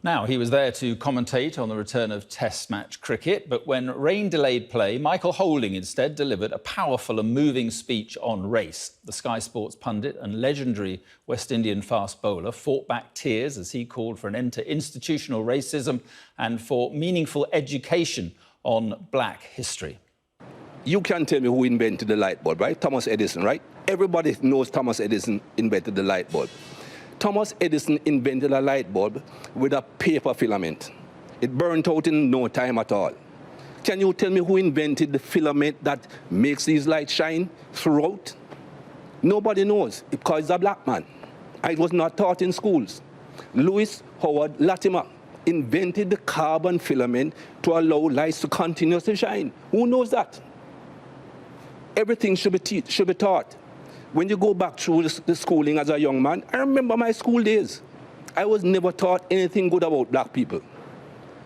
Now, he was there to commentate on the return of Test match cricket, but when rain delayed play, Michael Holding instead delivered a powerful and moving speech on race. The Sky Sports pundit and legendary West Indian fast bowler fought back tears as he called for an end to institutional racism and for meaningful education on black history. You can't tell me who invented the light bulb, right? Thomas Edison, right? Everybody knows Thomas Edison invented the light bulb. Thomas Edison invented a light bulb with a paper filament. It burnt out in no time at all. Can you tell me who invented the filament that makes these lights shine throughout? Nobody knows, because it's a black man. It was not taught in schools. Lewis Howard Latimer invented the carbon filament to allow lights to continuously shine. Who knows that? Everything should be taught. When you go back through the schooling as a young man, I remember my school days. I was never taught anything good about black people.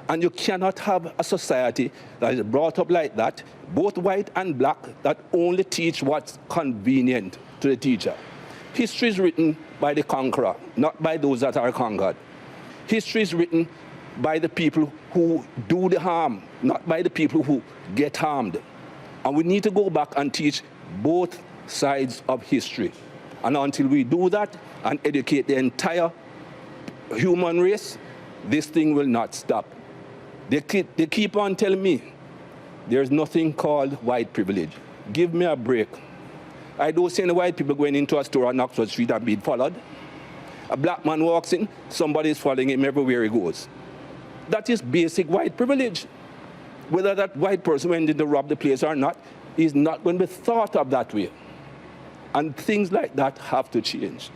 And you cannot have a society that is brought up like that, both white and black, that only teach what's convenient to the teacher. History is written by the conqueror, not by those that are conquered. History is written by the people who do the harm, not by the people who get harmed. And we need to go back and teach both sides of history. And until we do that and educate the entire human race, this thing will not stop. They keep on telling me there's nothing called white privilege. Give me a break. I don't see any white people going into a store on Oxford Street and being followed. A black man walks in, somebody is following him everywhere he goes. That is basic white privilege. Whether that white person went in to rob the place or not is not going to be thought of that way. And things like that have to change.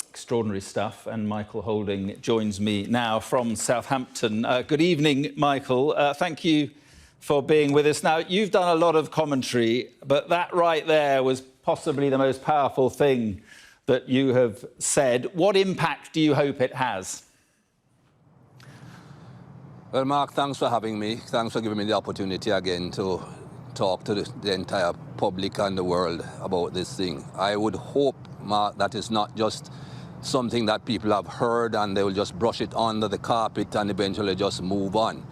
Extraordinary stuff, and Michael Holding joins me now from Southampton. Good evening, Michael. Thank you for being with us. Now, you've done a lot of commentary, but that right there was possibly the most powerful thing that you have said. What impact do you hope it has? Well, Mark, thanks for having me. Thanks for giving me the opportunity again to talk to the entire public and the world about this thing. I would hope, Mark, that it's not just something that people have heard and they will just brush it under the carpet and eventually just move on.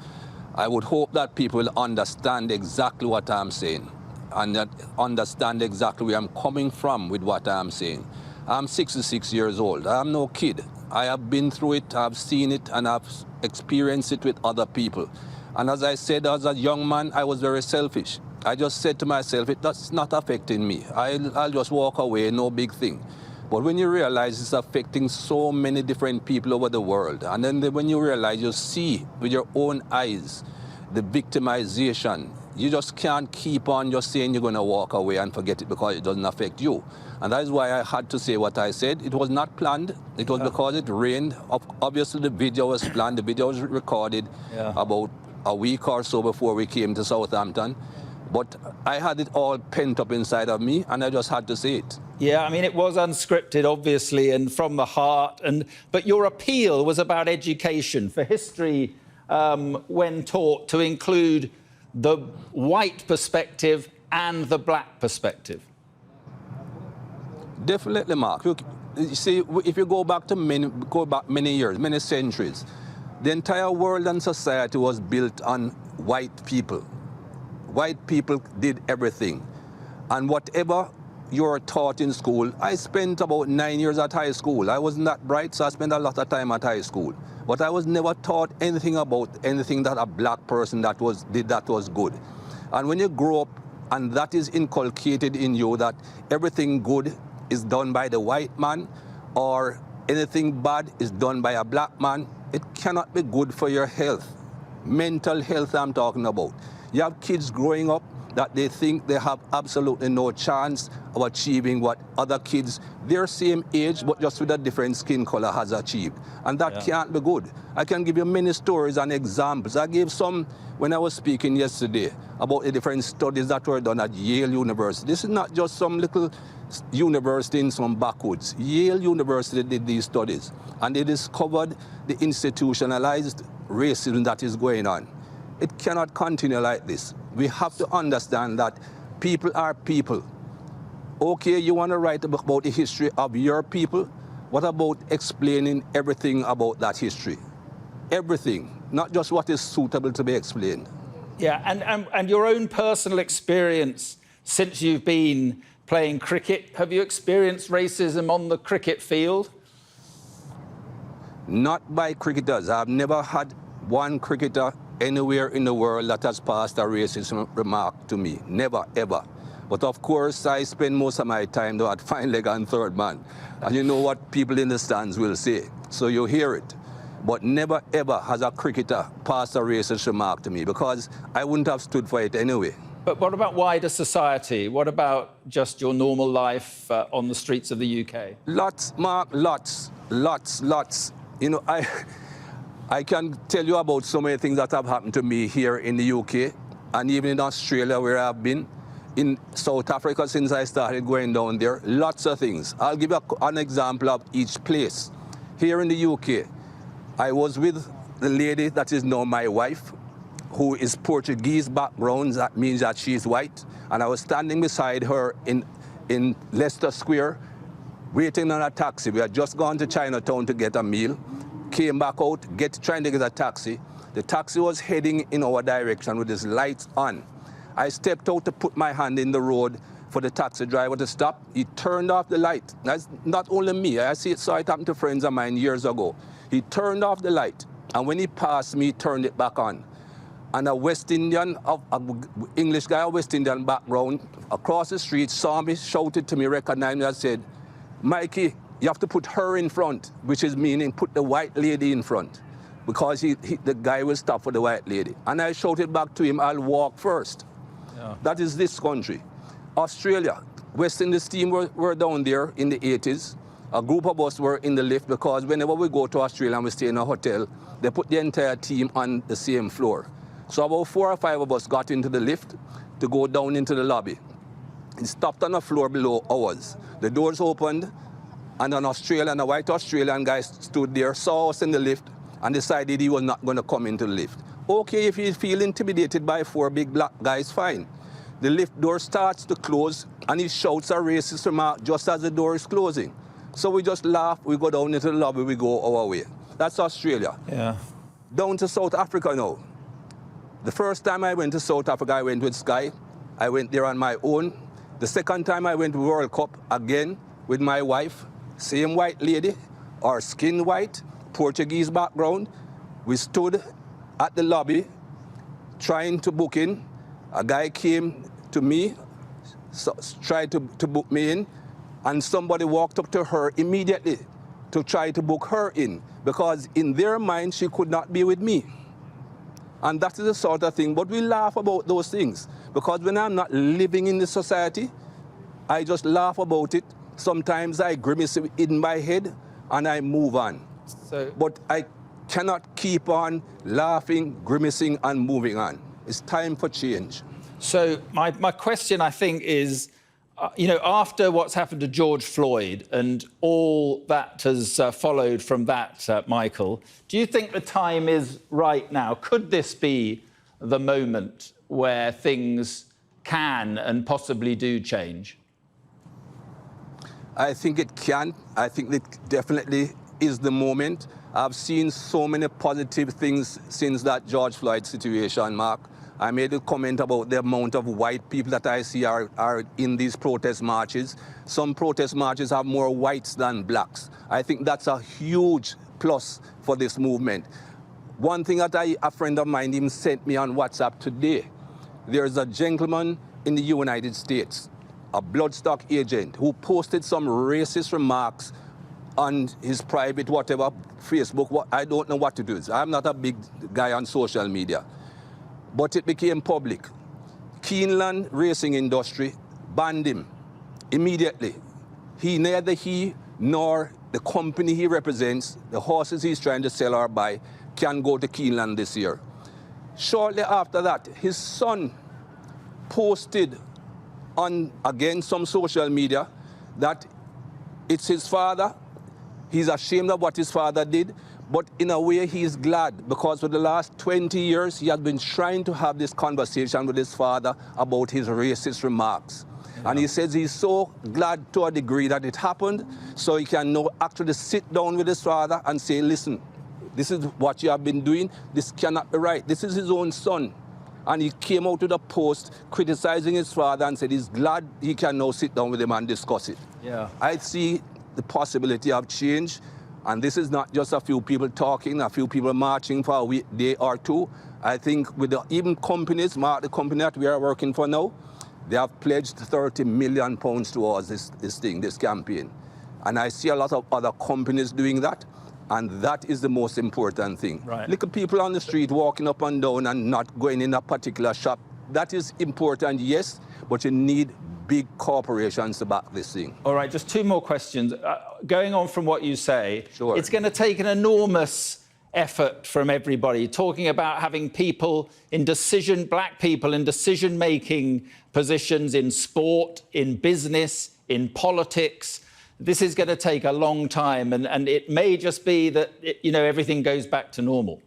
I would hope that people will understand exactly what I'm saying and that understand exactly where I'm coming from with what I'm saying. I'm 66 years old. I'm no kid. I have been through it, I've seen it, and I've experienced it with other people. And as I said, as a young man, I was very selfish. I just said to myself, that's not affecting me. I'll just walk away, no big thing. But when you realize it's affecting so many different people over the world, and then when you realize, you see with your own eyes the victimization, you just can't keep on just saying you're going to walk away and forget it because it doesn't affect you. And that is why I had to say what I said. It was not planned. It was because it rained. Obviously, the video was planned. The video was recorded about a week or so before we came to Southampton. But I had it all pent up inside of me, and I just had to say it. Yeah, I mean, it was unscripted, obviously, and from the heart. But your appeal was about education, for history, when taught, to include the white perspective and the black perspective. Definitely, Mark. You see, if you go back many years, many centuries, the entire world and society was built on white people. White people did everything. And whatever you're taught in school, I spent about 9 years at high school. I wasn't that bright, so I spent a lot of time at high school. But I was never taught anything about anything that a black person did that was good. And when you grow up and that is inculcated in you, that everything good is done by the white man or anything bad is done by a black man, it cannot be good for your health. Mental health I'm talking about. You have kids growing up that they think they have absolutely no chance of achieving what other kids their same age but just with a different skin color has achieved. And that can't be good. I can give you many stories and examples. I gave some when I was speaking yesterday about the different studies that were done at Yale University. This is not just some little university in some backwoods. Yale University did these studies, and they discovered the institutionalized racism that is going on. It cannot continue like this. We have to understand that people are people. Okay, you want to write about the history of your people, What about explaining everything about that history? Everything, not just what is suitable to be explained. Yeah, and your own personal experience since you've been playing cricket, have you experienced racism on the cricket field? Not by cricketers. I've never had one cricketer anywhere in the world that has passed a racist remark to me. Never, ever. But of course, I spend most of my time though at fine leg and third man. And you know what people in the stands will say. So you hear it. But never, ever has a cricketer passed a racist remark to me because I wouldn't have stood for it anyway. But what about wider society? What about just your normal life on the streets of the UK? Lots, Mark, lots. You know, I can tell you about so many things that have happened to me here in the UK and even in Australia where I've been. In South Africa since I started going down there, lots of things. I'll give you an example of each place. Here in the UK, I was with the lady that is now my wife, who is Portuguese background. That means that she's white. And I was standing beside her in Leicester Square, waiting on a taxi. We had just gone to Chinatown to get a meal, came back out, trying to get a taxi. The taxi was heading in our direction with its lights on. I stepped out to put my hand in the road for the taxi driver to stop. He turned off the light. That's not only me. Saw it happen to friends of mine years ago. He turned off the light, and when he passed me, he turned it back on. And a West Indian, English guy, a West Indian background, across the street, saw me, shouted to me, recognized me, and said, "Mikey, you have to put her in front," which is meaning put the white lady in front, because the guy will stop for the white lady. And I shouted back to him, "I'll walk first." Yeah. That is this country. Australia, West Indies team were down there in the 80s. A group of us were in the lift because whenever we go to Australia and we stay in a hotel, they put the entire team on the same floor. So about 4 or 5 of us got into the lift to go down into the lobby. It stopped on the floor below ours. The doors opened, and a white Australian guy stood there, saw us in the lift, and decided he was not going to come into the lift. Okay, if you feel intimidated by 4 big black guys, fine. The lift door starts to close, and he shouts a racist remark just as the door is closing. So we just laugh, we go down into the lobby, we go our way. That's Australia. Yeah. Down to South Africa now. The first time I went to South Africa, I went with Sky. I went there on my own. The second time I went to World Cup, again with my wife. Same white lady, our skin white, Portuguese background. We stood at the lobby trying to book in. A guy came to me, tried to book me in, and somebody walked up to her immediately to try to book her in, because in their mind she could not be with me. And that is the sort of thing, but we laugh about those things, because when I'm not living in the society, I just laugh about it. Sometimes I grimace in my head and I move on. But I cannot keep on laughing, grimacing, and moving on. It's time for change. So my question, I think, is, after what's happened to George Floyd and all that has followed from that, Michael, do you think the time is right now? Could this be the moment where things can and possibly do change? I think it can. I think it definitely is the moment. I've seen so many positive things since that George Floyd situation, Mark. I made a comment about the amount of white people that I see are in these protest marches. Some protest marches have more whites than blacks. I think that's a huge plus for this movement. One thing that a friend of mine even sent me on WhatsApp today, there's a gentleman in the United States, a Bloodstock agent, who posted some racist remarks on his private whatever, Facebook. I don't know what to do. I'm not a big guy on social media. But it became public. Keeneland Racing Industry banned him immediately. Neither he nor the company he represents, the horses he's trying to sell or buy, can go to Keeneland this year. Shortly after that, his son posted on, again, some social media that it's his father. He's ashamed of what his father did, But in a way, he's glad because for the last 20 years, he has been trying to have this conversation with his father about his racist remarks. And he says he's so glad to a degree that it happened, so he can now actually sit down with his father and say, listen, this is what you have been doing. This cannot be right. This is his own son. And he came out with a post criticizing his father and said he's glad he can now sit down with him and discuss it. Yeah. I see the possibility of change. And this is not just a few people talking, a few people marching for a day or two. I think with even companies, the company that we are working for now, they have pledged £30 million towards this campaign. And I see a lot of other companies doing that. And that is the most important thing. Right. Look at people on the street walking up and down and not going in a particular shop. That is important, yes, but you need big corporations to back this thing. All right, just two more questions. Going on from what you say, Sure. It's going to take an enormous effort from everybody, talking about having people in black people in decision-making positions in sport, in business, in politics. This is going to take a long time, and it may just be that, everything goes back to normal.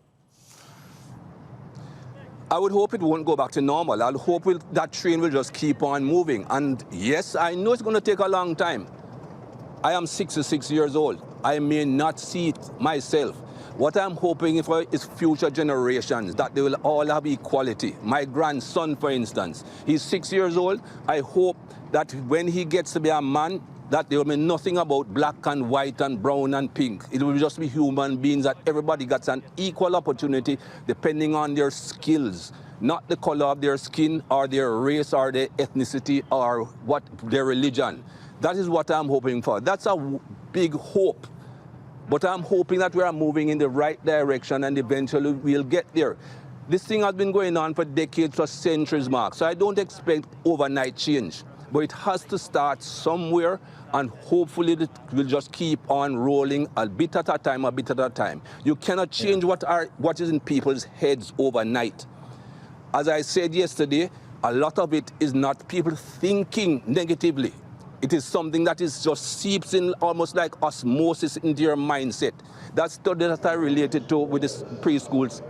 I would hope it won't go back to normal. I'll hope that train will just keep on moving. And yes, I know it's going to take a long time. I am 66 years old. I may not see it myself. What I'm hoping for is future generations, that they will all have equality. My grandson, for instance, he's 6 years old. I hope that when he gets to be a man, that there will be nothing about black and white and brown and pink. It will just be human beings, that everybody gets an equal opportunity depending on their skills, not the color of their skin or their race or their ethnicity or their religion. That is what I'm hoping for. That's a big hope. But I'm hoping that we are moving in the right direction and eventually we'll get there. This thing has been going on for decades, for centuries, Mark. So I don't expect overnight change. But it has to start somewhere, and hopefully it will just keep on rolling a bit at a time, a bit at a time. You cannot change what is in people's heads overnight. As I said yesterday, a lot of it is not people thinking negatively. It is something that is just seeps in almost like osmosis into your mindset. That study that I related to with the preschools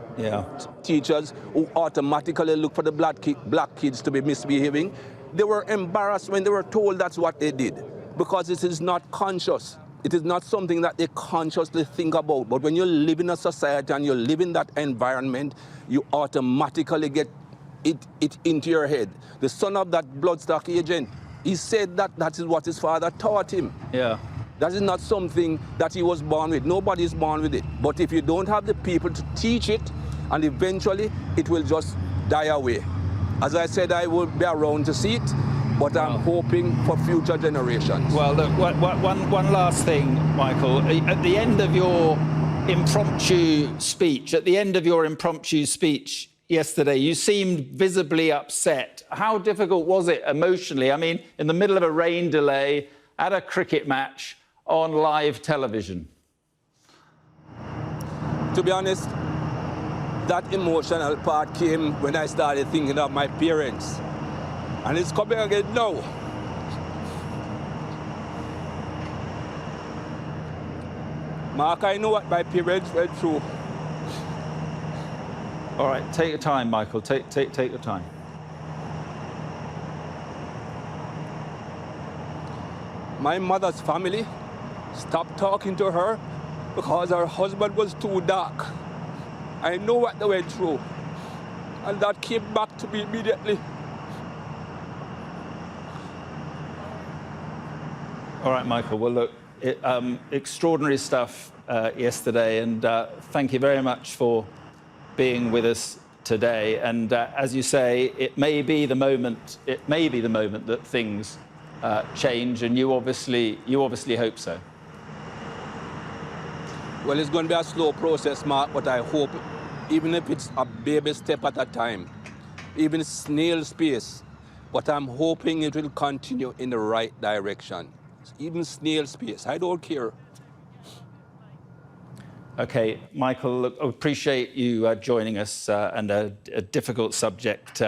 teachers who automatically look for the black kids to be misbehaving. They were embarrassed when they were told that's what they did, because it is not conscious. It is not something that they consciously think about. But when you live in a society and you live in that environment, you automatically get it into your head. The son of that Bloodstock agent, he said that is what his father taught him. Yeah. That is not something that he was born with. Nobody is born with it. But if you don't have the people to teach it, and eventually it will just die away. As I said, I will be around to see it, but I'm hoping for future generations. Well, look, one last thing, Michael. At the end of your impromptu speech, yesterday, you seemed visibly upset. How difficult was it emotionally? I mean, in the middle of a rain delay, at a cricket match, on live television? To be honest, that emotional part came when I started thinking of my parents. And it's coming again now. Mark, I know what my parents went through. All right, take your time, Michael. Take your time. My mother's family stopped talking to her because her husband was too dark. I know what they went through, and that came back to me immediately. All right, Michael. Well, look, extraordinary stuff yesterday, and thank you very much for being with us today. And as you say, it may be the moment that things change, and you obviously hope so. Well, it's going to be a slow process, Mark, but I hope, even if it's a baby step at a time, even snail's pace, but I'm hoping it will continue in the right direction. Even snail's pace, I don't care. Okay, Michael, look, I appreciate you joining us, and a difficult subject,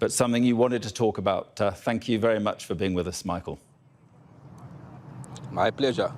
but something you wanted to talk about. Thank you very much for being with us, Michael. My pleasure.